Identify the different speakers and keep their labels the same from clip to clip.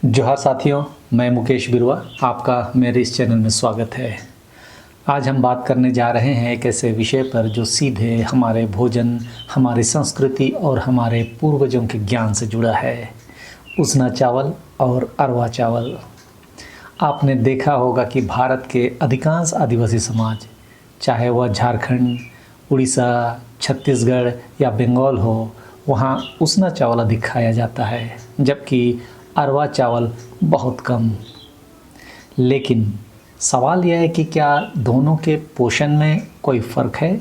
Speaker 1: जोहार साथियों, मैं मुकेश बिरुआ, आपका मेरे इस चैनल में स्वागत है। आज हम बात करने जा रहे हैं एक ऐसे विषय पर जो सीधे हमारे भोजन, हमारी संस्कृति और हमारे पूर्वजों के ज्ञान से जुड़ा है। उसना चावल और अरवा चावल। आपने देखा होगा कि भारत के अधिकांश आदिवासी समाज, चाहे वह झारखंड, उड़ीसा, छत्तीसगढ़ या बंगाल हो, वहाँ उसना चावल अधिक खाया जाता है, जबकि अरवा चावल बहुत कम। लेकिन सवाल यह है कि क्या दोनों के पोषण में कोई फ़र्क है?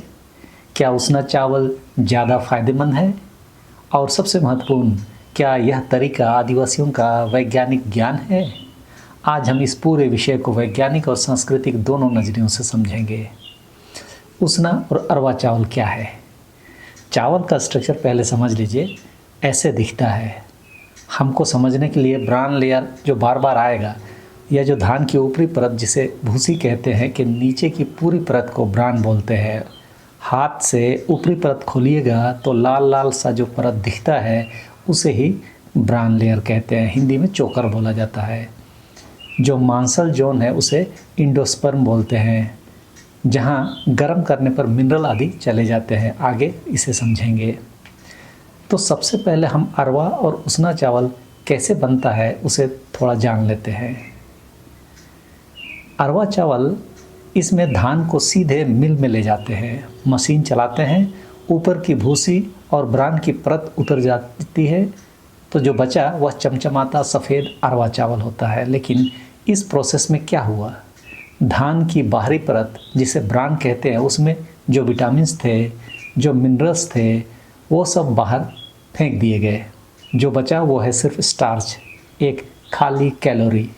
Speaker 1: क्या उसना चावल ज़्यादा फायदेमंद है? और सबसे महत्वपूर्ण, क्या यह तरीका आदिवासियों का वैज्ञानिक ज्ञान है? आज हम इस पूरे विषय को वैज्ञानिक और सांस्कृतिक दोनों नज़रियों से समझेंगे। उसना और अरवा चावल क्या है? चावल का स्ट्रक्चर पहले समझ लीजिए। ऐसे दिखता है। हमको समझने के लिए ब्राउन लेयर जो बार बार आएगा, या जो धान की ऊपरी परत जिसे भूसी कहते हैं, कि नीचे की पूरी परत को ब्राउन बोलते हैं। हाथ से ऊपरी परत खोलिएगा तो लाल लाल सा जो परत दिखता है उसे ही ब्राउन लेयर कहते हैं। हिंदी में चोकर बोला जाता है। जो मांसल जोन है उसे इंडोस्पर्म बोलते हैं, जहाँ गर्म करने पर मिनरल आदि चले जाते हैं। आगे इसे समझेंगे। तो सबसे पहले हम अरवा और उसना चावल कैसे बनता है उसे थोड़ा जान लेते हैं। अरवा चावल, इसमें धान को सीधे मिल में ले जाते हैं, मशीन चलाते हैं, ऊपर की भूसी और ब्रान की परत उतर जाती है, तो जो बचा वह चमचमाता सफ़ेद अरवा चावल होता है। लेकिन इस प्रोसेस में क्या हुआ, धान की बाहरी परत जिसे ब्रान कहते हैं, उसमें जो विटामिन्स थे, जो मिनरल्स थे, वो सब बाहर फेंक दिए गए। जो बचा वो है सिर्फ स्टार्च, एक खाली कैलोरी।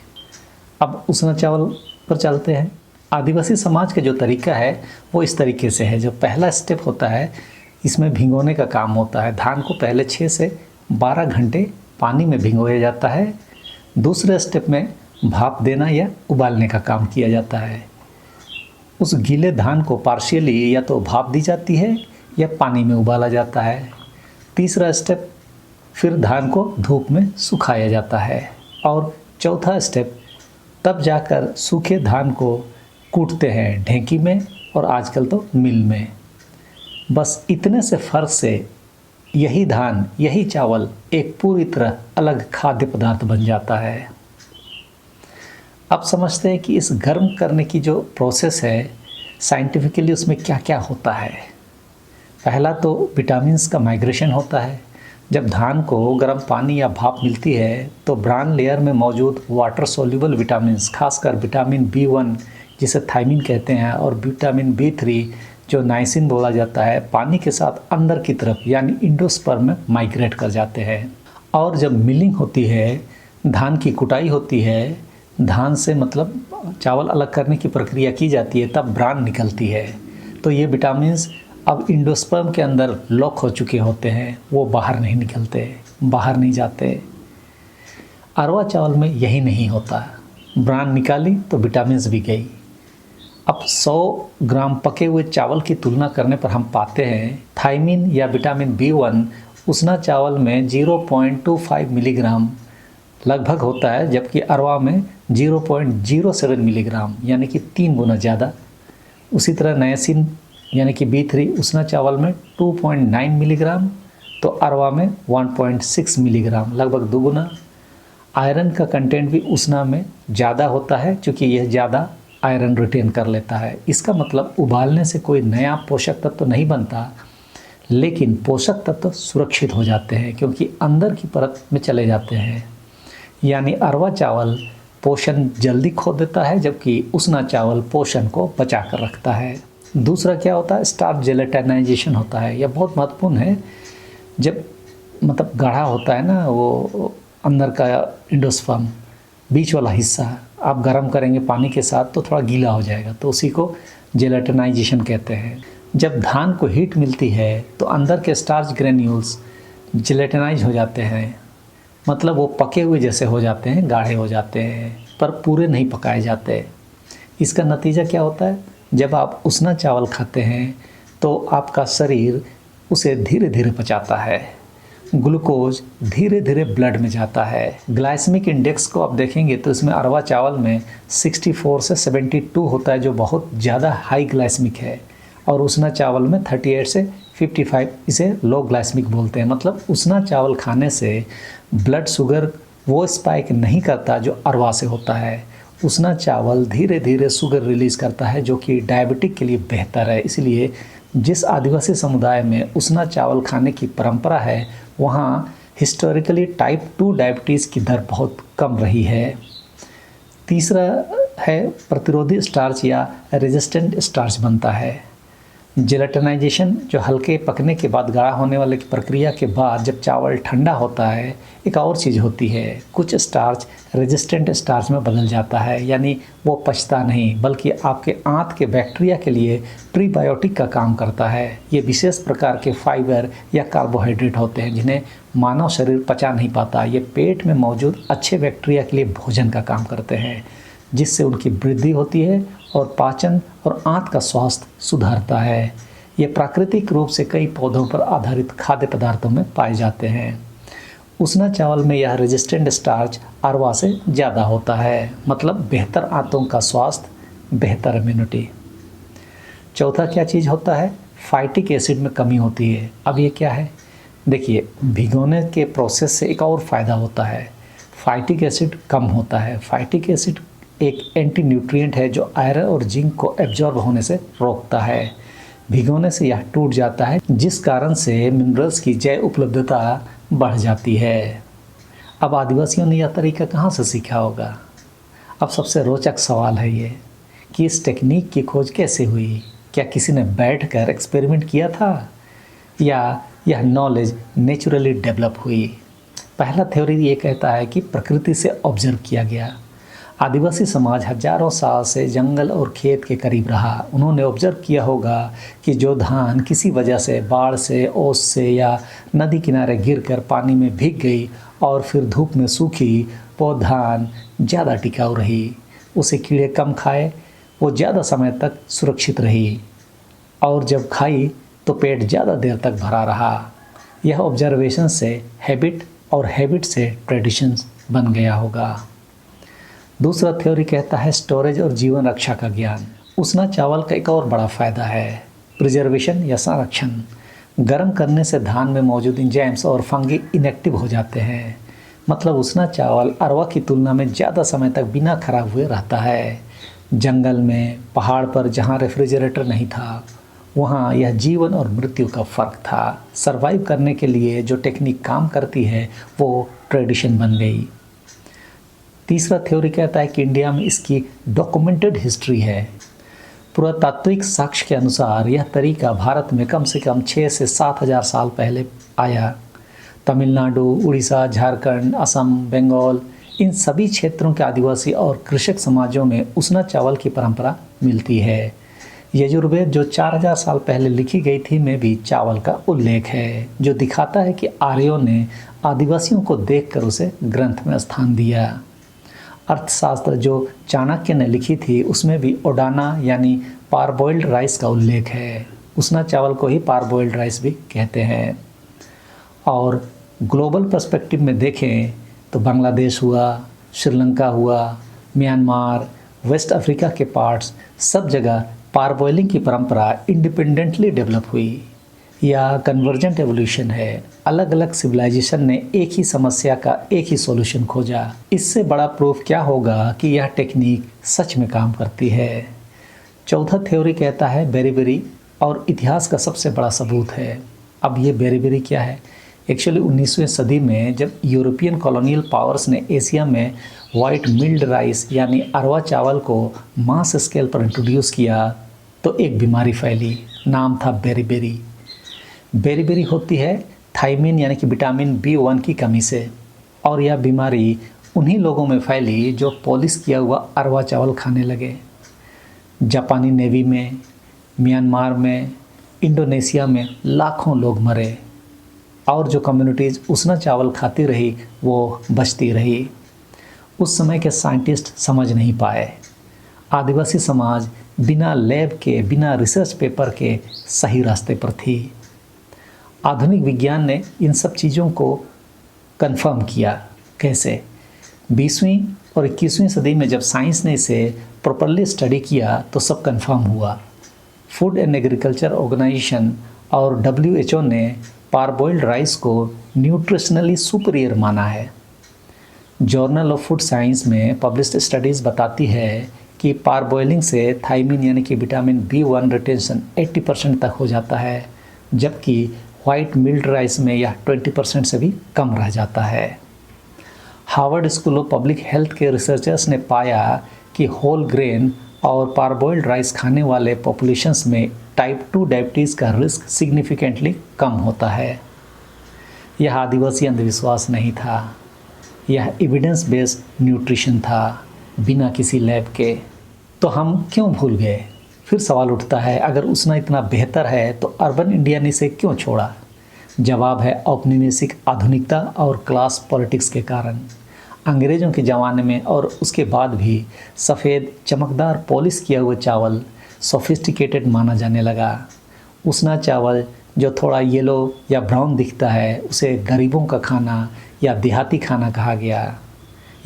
Speaker 1: अब उसना चावल पर चलते हैं। आदिवासी समाज का जो तरीका है वो इस तरीके से है। जो पहला स्टेप होता है, इसमें भिगोने का काम होता है। धान को पहले 6 से 12 घंटे पानी में भिगोया जाता है। दूसरे स्टेप में भाप देना या उबालने का काम किया जाता है। उस गीले धान को पार्शियली या तो भाप दी जाती है या पानी में उबाला जाता है। तीसरा स्टेप, फिर धान को धूप में सुखाया जाता है। और चौथा स्टेप, तब जाकर सूखे धान को कूटते हैं ढेंकी में और आजकल तो मिल में। बस इतने से फ़र्क से यही धान, यही चावल एक पूरी तरह अलग खाद्य पदार्थ बन जाता है। अब समझते हैं कि इस गर्म करने की जो प्रोसेस है, साइंटिफिकली उसमें क्या क्या होता है। पहला तो विटामिन्स का माइग्रेशन होता है। जब धान को गर्म पानी या भाप मिलती है तो ब्राउन लेयर में मौजूद वाटर सोल्यूबल विटामिन्स, खासकर विटामिन B1 जिसे थायमिन कहते हैं, और विटामिन B3 जो नाइसिन बोला जाता है, पानी के साथ अंदर की तरफ यानी इंडोस्पर्म में माइग्रेट कर जाते हैं। और जब मिलिंग होती है, धान की कुटाई होती है, धान से मतलब चावल अलग करने की प्रक्रिया की जाती है, तब ब्रान निकलती है। तो ये विटामिन्स अब इंडोस्पर्म के अंदर लॉक हो चुके होते हैं, वो बाहर नहीं निकलते, बाहर नहीं जाते। अरवा चावल में यही नहीं होता। ब्रान निकाली तो विटामिन्स भी गई। अब 100 ग्राम पके हुए चावल की तुलना करने पर हम पाते हैं थायमिन या विटामिन B1 उसना चावल में 0.25 मिलीग्राम लगभग होता है, जबकि अरवा में 0.07 मिलीग्राम, यानी कि 3 गुना ज़्यादा। उसी तरह नायसिन यानी कि B3 उसना चावल में 2.9 मिलीग्राम, तो अरवा में 1.6 मिलीग्राम, लगभग दोगुना। आयरन का कंटेंट भी उसना में ज़्यादा होता है, क्योंकि यह ज़्यादा आयरन रिटेन कर लेता है। इसका मतलब उबालने से कोई नया पोषक तत्व नहीं बनता, लेकिन पोषक तत्व सुरक्षित हो जाते हैं क्योंकि अंदर की परत में चले जाते हैं। यानी अरवा चावल पोषण जल्दी खो देता है, जबकि उसना चावल पोषण को बचा कर रखता है। दूसरा क्या होता है, स्टार्च जेलेटिनाइजेशन होता है। यह बहुत महत्वपूर्ण है। जब मतलब गाढ़ा होता है ना, वो अंदर का इंडोस्पर्म, बीच वाला हिस्सा आप गर्म करेंगे पानी के साथ तो थोड़ा गीला हो जाएगा, तो उसी को जेलेटिनाइजेशन कहते हैं। जब धान को हीट मिलती है तो अंदर के स्टार्च ग्रेन्यूल्स जेलेटिनाइज हो जाते हैं, मतलब वो पके हुए जैसे हो जाते हैं, गाढ़े हो जाते हैं, पर पूरे नहीं पकाए जाते। इसका नतीजा क्या होता है, जब आप उसना चावल खाते हैं तो आपका शरीर उसे धीरे धीरे पचाता है। ग्लूकोज धीरे धीरे ब्लड में जाता है। ग्लाइसेमिक इंडेक्स को आप देखेंगे तो इसमें अरवा चावल में 64 से 72 होता है, जो बहुत ज़्यादा हाई ग्लाइसेमिक है, और उसना चावल में 38 से 55, इसे लो ग्लाइसेमिक बोलते हैं। मतलब उसना चावल खाने से ब्लड शुगर वो स्पाइक नहीं करता जो अरवा से होता है। उसना चावल धीरे धीरे शुगर रिलीज़ करता है, जो कि डायबिटिक के लिए बेहतर है। इसलिए जिस आदिवासी समुदाय में उसना चावल खाने की परंपरा है, वहाँ हिस्टोरिकली टाइप 2 डायबिटीज़ की दर बहुत कम रही है। तीसरा है प्रतिरोधी स्टार्च या रेजिस्टेंट स्टार्च बनता है। जेलेटिनाइजेशन, जो हल्के पकने के बाद गाढ़ा होने वाले की प्रक्रिया के बाद जब चावल ठंडा होता है, एक और चीज़ होती है, कुछ स्टार्च रेजिस्टेंट स्टार्च में बदल जाता है, यानी वो पचता नहीं बल्कि आपके आंत के बैक्टीरिया के लिए प्रीबायोटिक का काम करता है। ये विशेष प्रकार के फाइबर या कार्बोहाइड्रेट होते हैं जिन्हें मानव शरीर पचा नहीं पाता। ये पेट में मौजूद अच्छे बैक्टीरिया के लिए भोजन का काम करते हैं, जिससे उनकी वृद्धि होती है और पाचन और आंत का स्वास्थ्य सुधारता है। ये प्राकृतिक रूप से कई पौधों पर आधारित खाद्य पदार्थों में पाए जाते हैं। उसना चावल में यह रेजिस्टेंट स्टार्च अरवा से ज़्यादा होता है, मतलब बेहतर आंतों का स्वास्थ्य, बेहतर इम्यूनिटी। चौथा क्या चीज़ होता है, फाइटिक एसिड में कमी होती है। अब ये क्या है, देखिए भिगोने के प्रोसेस से एक और फ़ायदा होता है, फाइटिक एसिड कम होता है। फाइटिक एसिड एक एंटी न्यूट्रिएंट है जो आयरन और जिंक को एब्जॉर्ब होने से रोकता है। भिगोने से यह टूट जाता है, जिस कारण से मिनरल्स की जैव उपलब्धता बढ़ जाती है। अब आदिवासियों ने यह तरीका कहाँ से सीखा होगा? अब सबसे रोचक सवाल है ये कि इस टेक्निक की खोज कैसे हुई? क्या किसी ने बैठकर एक्सपेरिमेंट किया था या यह नॉलेज नेचुरली डेवलप हुई? पहला थ्योरी ये कहता है कि प्रकृति से ऑब्जर्व किया गया। आदिवासी समाज हजारों साल से जंगल और खेत के करीब रहा। उन्होंने ऑब्जर्व किया होगा कि जो धान किसी वजह से बाढ़ से, ओस से या नदी किनारे गिरकर पानी में भीग गई और फिर धूप में सूखी, वो धान ज़्यादा टिकाऊ रही, उसे कीड़े कम खाए, वो ज़्यादा समय तक सुरक्षित रही, और जब खाई तो पेट ज़्यादा देर तक भरा रहा। यह ऑब्जर्वेशन से हैबिट और हैबिट से ट्रेडिशंस बन गया होगा। दूसरा थ्योरी कहता है स्टोरेज और जीवन रक्षा का ज्ञान। उसना चावल का एक और बड़ा फ़ायदा है प्रिजर्वेशन या संरक्षण। गर्म करने से धान में मौजूद एंजाइम्स और फंगी इनएक्टिव हो जाते हैं। मतलब उसना चावल अरवा की तुलना में ज़्यादा समय तक बिना खराब हुए रहता है। जंगल में, पहाड़ पर जहाँ रेफ्रिजरेटर नहीं था, वहाँ यह जीवन और मृत्यु का फ़र्क था। सर्वाइव करने के लिए जो टेक्निक काम करती है वो ट्रेडिशन बन गई। तीसरा थ्योरी कहता है कि इंडिया में इसकी डॉक्यूमेंटेड हिस्ट्री है। पुरातात्विक साक्ष्य के अनुसार यह तरीका भारत में कम से कम 6 से 7 हज़ार साल पहले आया। तमिलनाडु, उड़ीसा, झारखंड, असम, बंगाल, इन सभी क्षेत्रों के आदिवासी और कृषक समाजों में उसना चावल की परंपरा मिलती है। यजुर्वेद जो 4000 साल पहले लिखी गई थी में भी चावल का उल्लेख है, जो दिखाता है कि आर्यों ने आदिवासियों को देखकर उसे ग्रंथ में स्थान दिया। अर्थशास्त्र जो चाणक्य ने लिखी थी उसमें भी ओडाना यानी पारबॉइल्ड राइस का उल्लेख है। उसना चावल को ही पारबॉइल्ड राइस भी कहते हैं। और ग्लोबल पर्सपेक्टिव में देखें तो बांग्लादेश हुआ, श्रीलंका हुआ, म्यांमार, वेस्ट अफ्रीका के पार्ट्स, सब जगह पारबॉइलिंग की परंपरा इंडिपेंडेंटली डेवलप हुई या कन्वर्जेंट एवोल्यूशन है। अलग अलग सिविलाइजेशन ने एक ही समस्या का एक ही सॉल्यूशन खोजा। इससे बड़ा प्रूफ क्या होगा कि यह टेक्निक सच में काम करती है। चौथा थ्योरी कहता है बेरीबेरी, और इतिहास का सबसे बड़ा सबूत है। अब ये बेरीबेरी क्या है? एक्चुअली 19वीं सदी में जब यूरोपियन कॉलोनियल पावर्स ने एशिया में वाइट मिल्ड राइस यानी अरवा चावल को मास स्केल पर इंट्रोड्यूस किया तो एक बीमारी फैली, नाम था बेरीबेरी। बेरीबेरी होती है थायमिन यानी कि विटामिन B1 की कमी से, और यह बीमारी उन्हीं लोगों में फैली जो पॉलिश किया हुआ अरवा चावल खाने लगे। जापानी नेवी में, म्यांमार में, इंडोनेशिया में लाखों लोग मरे, और जो कम्युनिटीज़ उसना चावल खाती रही वो बचती रही। उस समय के साइंटिस्ट समझ नहीं पाए। आदिवासी समाज बिना लैब के, बिना रिसर्च पेपर के सही रास्ते पर थी। आधुनिक विज्ञान ने इन सब चीज़ों को कंफर्म किया। कैसे? 20वीं और 21वीं सदी में जब साइंस ने इसे प्रॉपरली स्टडी किया तो सब कंफर्म हुआ। फूड एंड एग्रीकल्चर ऑर्गेनाइजेशन और WHO ने पारबॉइल्ड राइस को न्यूट्रिशनली सुपीरियर माना है। जर्नल ऑफ फूड साइंस में पब्लिश्ड स्टडीज़ बताती है कि पारबॉइलिंग से थायमिन यानी कि विटामिन B1 रिटेंशन 80% तक हो जाता है, जबकि वाइट मिल्ड राइस में यह 20% से भी कम रह जाता है। Harvard school of public health के रिसर्चर्स ने पाया कि होल ग्रेन और पारबॉइल्ड राइस खाने वाले पॉपुलेशंस में टाइप 2 डायबिटीज़ का रिस्क सिग्निफिकेंटली कम होता है। यह आदिवासी अंधविश्वास नहीं था, यह एविडेंस बेस्ड न्यूट्रिशन था, बिना किसी लैब के। तो हम क्यों भूल गए? फिर सवाल उठता है, अगर उसना इतना बेहतर है तो अर्बन इंडिया ने इसे क्यों छोड़ा? जवाब है औपनिवेशिक आधुनिकता और क्लास पॉलिटिक्स के कारण। अंग्रेज़ों के ज़माने में और उसके बाद भी सफ़ेद चमकदार पॉलिश किया हुआ चावल सोफिस्टिकेटेड माना जाने लगा। उसना चावल जो थोड़ा येलो या ब्राउन दिखता है उसे गरीबों का खाना या देहाती खाना कहा गया।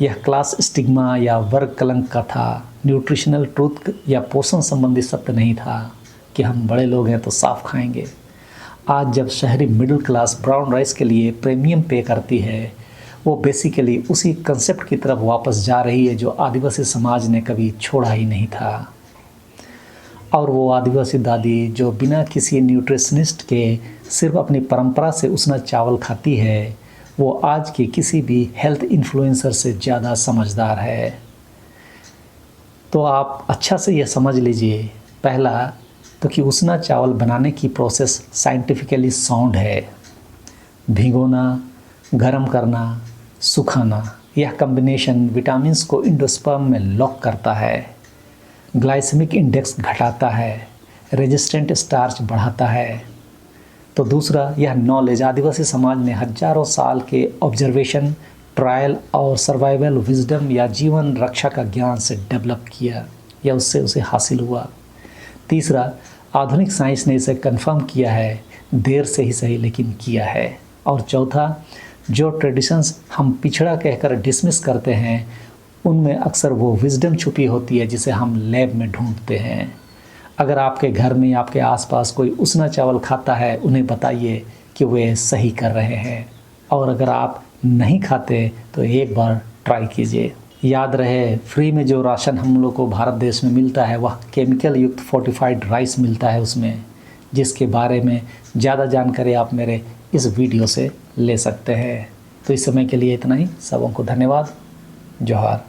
Speaker 1: यह क्लास स्टिग्मा या वर्ग कलंक का था, न्यूट्रिशनल ट्रूथ या पोषण संबंधी सत्य नहीं था कि हम बड़े लोग हैं तो साफ खाएंगे। आज जब शहरी मिडिल क्लास ब्राउन राइस के लिए प्रीमियम पे करती है, वो बेसिकली उसी कंसेप्ट की तरफ वापस जा रही है जो आदिवासी समाज ने कभी छोड़ा ही नहीं था। और वो आदिवासी दादी जो बिना किसी न्यूट्रिशनिस्ट के सिर्फ अपनी परंपरा से उसना चावल खाती है, वो आज के किसी भी हेल्थ इन्फ्लुएंसर से ज़्यादा समझदार है। तो आप अच्छा से यह समझ लीजिए, पहला तो कि उसना चावल बनाने की प्रोसेस साइंटिफिकली साउंड है। भिगोना, गरम करना, सुखाना, यह कॉम्बिनेशन विटामिन्स को एंडोस्पर्म में लॉक करता है, ग्लाइसेमिक इंडेक्स घटाता है, रेजिस्टेंट स्टार्च बढ़ाता है। तो दूसरा, यह नॉलेज आदिवासी समाज ने हजारों साल के ऑब्जर्वेशन, ट्रायल और सर्वाइवल विजडम या जीवन रक्षा का ज्ञान से डेवलप किया या उससे उसे हासिल हुआ। तीसरा, आधुनिक साइंस ने इसे कंफर्म किया है, देर से ही सही लेकिन किया है। और चौथा, जो ट्रेडिशंस हम पिछड़ा कहकर डिसमिस करते हैं उनमें अक्सर वो विजडम छुपी होती है जिसे हम लैब में ढूंढते हैं। अगर आपके घर में आपके आसपास कोई उसना चावल खाता है, उन्हें बताइए कि वे सही कर रहे हैं, और अगर आप नहीं खाते तो एक बार ट्राई कीजिए। याद रहे, फ्री में जो राशन हम लोग को भारत देश में मिलता है वह केमिकल युक्त फोर्टिफाइड राइस मिलता है उसमें, जिसके बारे में ज़्यादा जानकारी आप मेरे इस वीडियो से ले सकते हैं। तो इस समय के लिए इतना ही। सबों को धन्यवाद। जोहार।